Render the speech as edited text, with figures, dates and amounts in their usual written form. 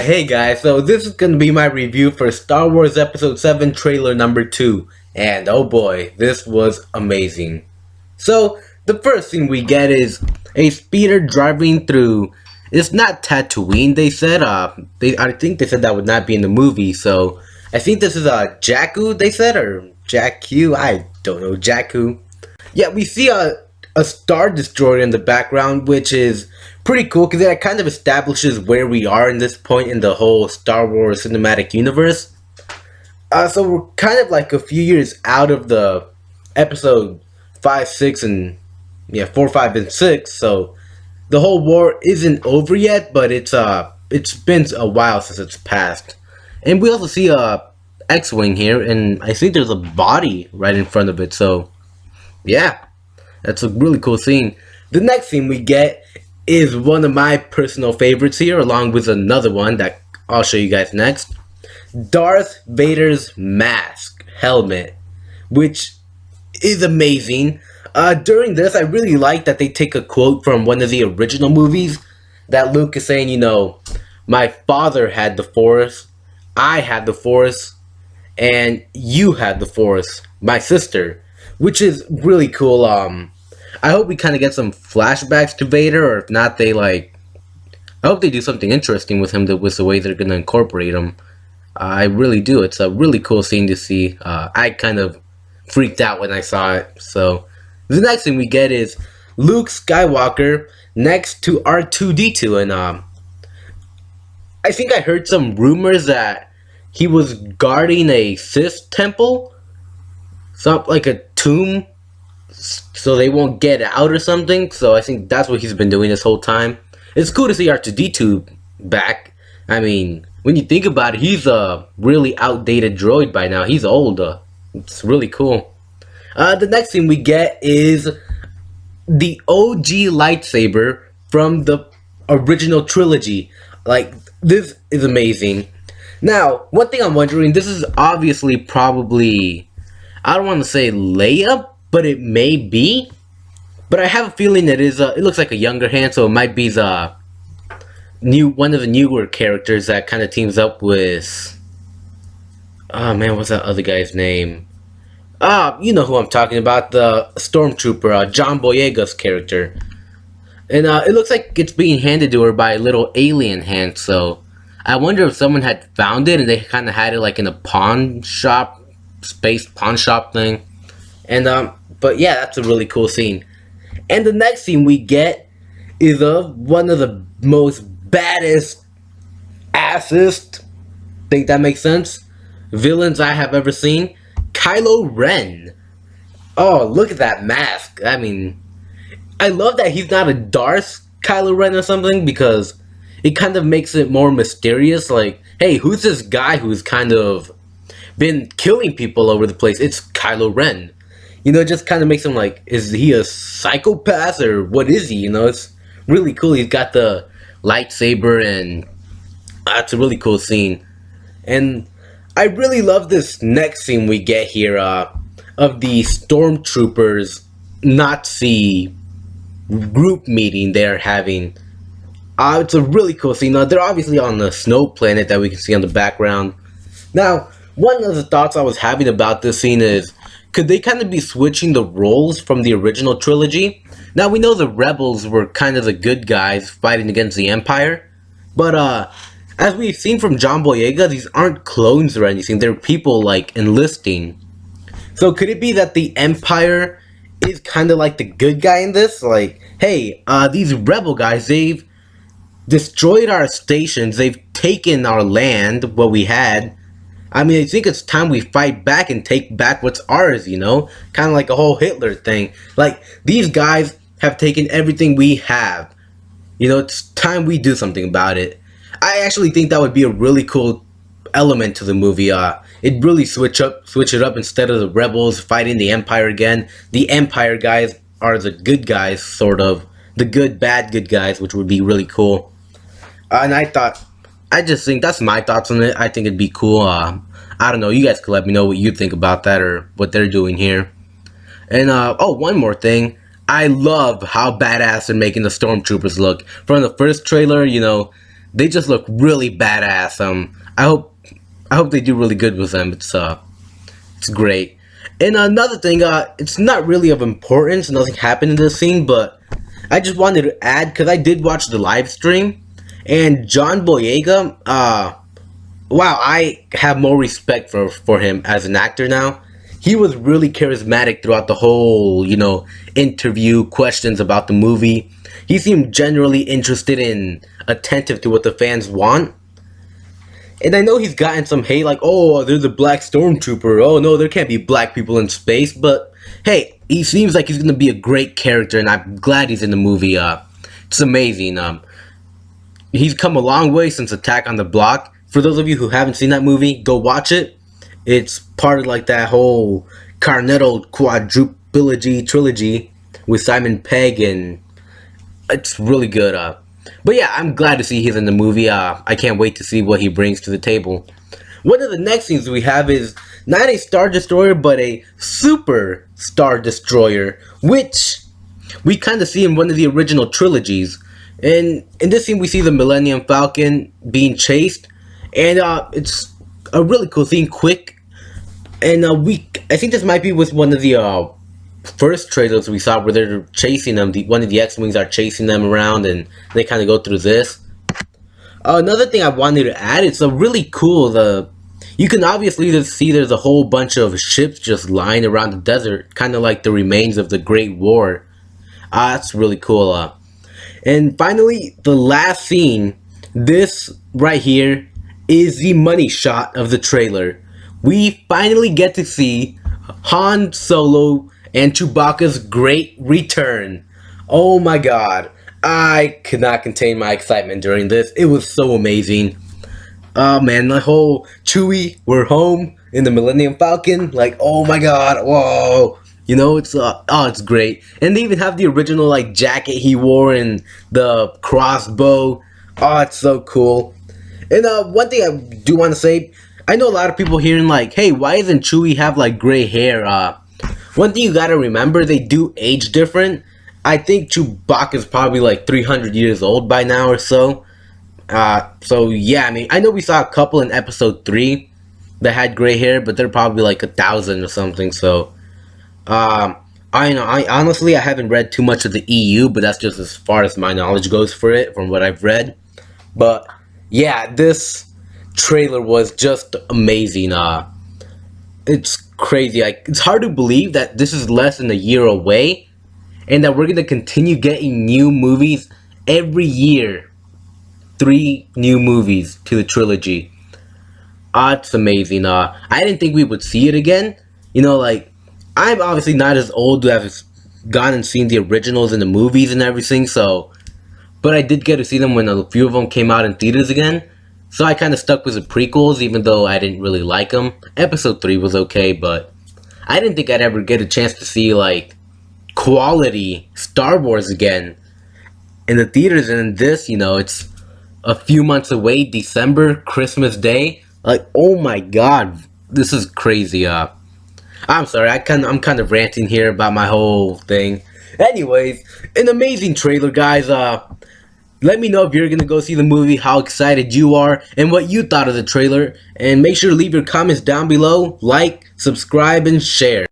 Hey guys, so this is gonna be my review for Star Wars Episode 7 trailer number 2, and oh boy, this was amazing. So, the first thing we get is a speeder driving through, it's not Tatooine, they said, I think they said that would not be in the movie, so I think this is Jakku, they said, or Jakku, I don't know, Jakku. Yeah, we see a Star Destroyer in the background, which is pretty cool because it kind of establishes where we are in this point in the whole Star Wars cinematic universe. So we're kind of like a few years out of the episode 5, 6, and 4, 5, and 6. So the whole war isn't over yet, but it's been a while since it's passed. And we also see a X-wing here, and I think there's a body right in front of it. So yeah, that's a really cool scene. The next scene we get is one of my personal favorites here, along with another one that I'll show you guys next. Darth Vader's mask, helmet, which is amazing. During this, I really like that they take a quote from one of the original movies that Luke is saying, my father had the Force, I had the Force, and you had the Force, my sister, which is really cool. I hope we kind of get some flashbacks to Vader, or if not, I hope they do something interesting with him, with the way they're going to incorporate him. I really do. It's a really cool scene to see. I kind of freaked out when I saw it. So, the next thing we get is Luke Skywalker next to R2-D2, and I think I heard some rumors that he was guarding a Sith temple, something like a tomb, so they won't get out or something. So I think that's what he's been doing this whole time. It's cool to see R2-D2 back. I mean, when you think about it, he's a really outdated droid by now. He's old. It's really cool. The next thing we get is the OG lightsaber from the original trilogy. This is amazing. Now, one thing I'm wondering, this is obviously probably, I don't want to say Leia, but it may be. But I have a feeling it is. It looks like a younger hand, so it might be the one of the newer characters that kind of teams up with. Oh man, what's that other guy's name? You know who I'm talking about, the Stormtrooper, John Boyega's character. And it looks like it's being handed to her by a little alien hand. So I wonder if someone had found it and they kind of had it like in a pawn shop, space pawn shop thing. And but yeah, that's a really cool scene. And the next scene we get is one of the most baddest, assest, think that makes sense, villains I have ever seen. Kylo Ren. Oh, look at that mask. I mean, I love that he's not a Darth Kylo Ren or something, because it kind of makes it more mysterious. Like, hey, who's this guy who's kind of been killing people over the place? It's Kylo Ren. It just kind of makes him like, is he a psychopath or what is he? It's really cool. He's got the lightsaber, and it's a really cool scene. And I really love this next scene we get here of the Stormtroopers Nazi group meeting they're having. It's a really cool scene. They're obviously on the snow planet that we can see on the background. Now, one of the thoughts I was having about this scene is, could they kind of be switching the roles from the original trilogy? Now, we know the rebels were kind of the good guys fighting against the Empire, but as we've seen from John Boyega, these aren't clones or anything. They're people like enlisting. So could it be that the Empire is kind of like the good guy in this? Like, hey, these rebel guys, they've destroyed our stations, they've taken our land, what we had. I mean, I think it's time we fight back and take back what's ours, kind of like a whole Hitler thing. Like, these guys have taken everything we have. It's time we do something about it. I actually think that would be a really cool element to the movie. It'd really switch it up. Instead of the rebels fighting the Empire again, the Empire guys are the good guys, sort of. The good guys, which would be really cool. And I just think that's my thoughts on it. I think it'd be cool. I don't know. You guys could let me know what you think about that or what they're doing here. And, one more thing. I love how badass they're making the Stormtroopers look. From the first trailer, they just look really badass. I hope they do really good with them. It's great. And another thing, it's not really of importance. Nothing happened in this scene, but I just wanted to add because I did watch the live stream, and John Boyega. Wow, I have more respect for him as an actor now. He was really charismatic throughout the whole, interview, questions about the movie. He seemed generally interested and attentive to what the fans want. And I know he's gotten some hate, like, oh, there's a black stormtrooper. Oh, no, there can't be black people in space. But, hey, he seems like he's going to be a great character, and I'm glad he's in the movie. It's amazing. He's come a long way since Attack on the Block. For those of you who haven't seen that movie, go watch it. It's part of like that whole Cornetto quadrupilogy trilogy with Simon Pegg, and it's really good. But yeah, I'm glad to see he's in the movie. I can't wait to see what he brings to the table. One of the next things we have is not a Star Destroyer, but a Super Star Destroyer, which we kind of see in one of the original trilogies. And in this scene, we see the Millennium Falcon being chased, and it's a really cool scene, quick. And I think this might be with one of the first trailers we saw where they're chasing them. One of the X-Wings are chasing them around, and they kind of go through this. Another thing I wanted to add, it's a really cool, you can obviously just see there's a whole bunch of ships just lying around the desert, kind of like the remains of the Great War. That's really cool. And finally, the last scene, this right here is the money shot of the trailer. We finally get to see Han Solo and Chewbacca's great return. Oh my god, I could not contain my excitement during this. It was so amazing. Oh man, the whole Chewie, we're home in the Millennium Falcon. Like, oh my god, whoa. It's great. And they even have the original like jacket he wore and the crossbow. Oh, it's so cool. And one thing I do want to say, I know a lot of people hearing like, hey, why doesn't Chewie have like gray hair? One thing you gotta remember, they do age different. I think Chewbacca's probably like 300 years old by now or so. So yeah, I mean, I know we saw a couple in episode 3 that had gray hair, but they're probably like 1,000 or something. So, I honestly, I haven't read too much of the EU, but that's just as far as my knowledge goes for it, from what I've read. But yeah, this trailer was just amazing. It's crazy. It's hard to believe that this is less than a year away, and that we're gonna continue getting new movies every year. 3 new movies to the trilogy. It's amazing. I didn't think we would see it again. I'm obviously not as old to have gone and seen the originals in the movies and everything, but I did get to see them when a few of them came out in theaters again. So I kind of stuck with the prequels, even though I didn't really like them. Episode 3 was okay, but I didn't think I'd ever get a chance to see, like, quality Star Wars again in the theaters. And this, it's a few months away, December, Christmas Day. Like, oh my god, this is crazy. I'm sorry, I'm kind of ranting here about my whole thing. Anyways, an amazing trailer, guys. Let me know if you're gonna go see the movie, how excited you are, and what you thought of the trailer. And make sure to leave your comments down below, like, subscribe, and share.